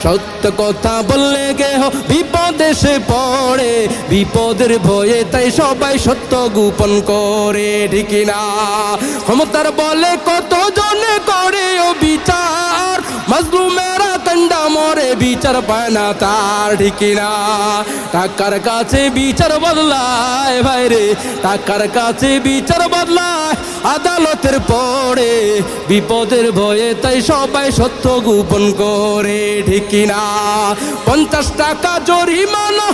সত্য কথা বললে কেহ বিপদে সে পড়ে, বিপদের ভয়ে তাই সবাই সত্য গোপন করে, ঠিক না? ক্ষমতার বলে কত জনে করে ও বিচার, মাজলুমেরা কান্দা মরে বিচার পায় না তার, ঠিক না? টাকার কাছে বিচার বদলায় ভাইরে, টাকার কাছে বিচার বদলায় আদালতের পরে, বিপদের ভয়ে তাই সবাই সত্য গোপন করে, ঠিক না? 50 টাকা জরিমানা,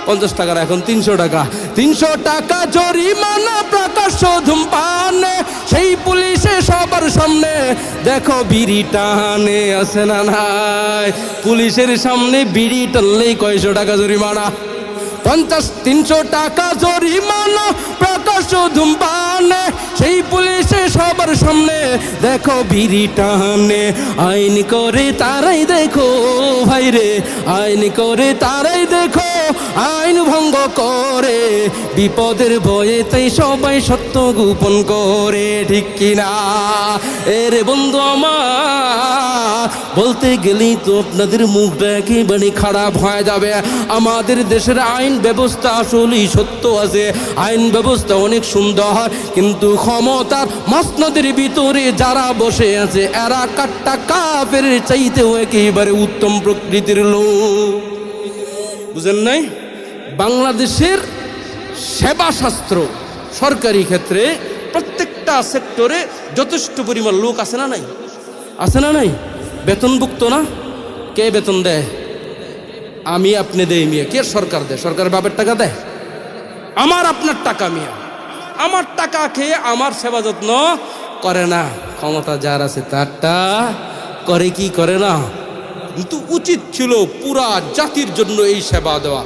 50 টাকার এখন 300 টাকা, 300 টাকা জরিমানা প্রকাশ্য ধূমপানে, সেই পুলিশে সবার সামনে দেখো বিড়ি টানে, আছে না নাই? পুলিশের সামনে বিড়ি টানলেই কয়শো টাকা জরিমানা, 300 টাকা জরিমানা প্রকাশ্য ধূমপানে, সেই পুলিশে সবার সামনে দেখো বিড়ি টানে। আইন করে তারাই দেখো ভাইরে, আইন করে তারাই দেখো আইন ভঙ্গ করে, বিপদের ভয়ে তাই সবাই সত্য গোপন করে, ঠিক কিনা? এরে বন্ধু আমার, বলতে গেলেই তো আপনাদের মুখটা একেবারে খারাপ হয়ে যাবে। আমাদের দেশের আইন ব্যবস্থা আসলেই সত্য আছে, আইন ব্যবস্থা অনেক সুন্দর, কিন্তু ক্ষমতার মসনদের ভিতরে যারা বসে আছে এরা কাট্টা কাফের চাইতেও একেবারে উত্তম প্রকৃতির লোক। বুঝেন নাই? বাংলাদেশের সেবা শাস্ত্র সরকারি ক্ষেত্রে প্রত্যেকটা সেক্টরে যথেষ্ট পরিমাণ লোক আছে না নাই? আছে না নাই? বেতনভুক্ত না? কে বেতন দেয়? আমি আপনি দেই মিয়া। কে? সরকার দেয়। সরকার বাপের টাকা দেয়? আমার আপনার টাকা মিয়া, আমার টাকা খেয়ে আমার সেবা যত্ন করে না। ক্ষমতা যার আছে তারটা করে কি করে না? কিন্তু উচিত ছিল পুরা জাতির জন্য এই সেবা দেওয়া।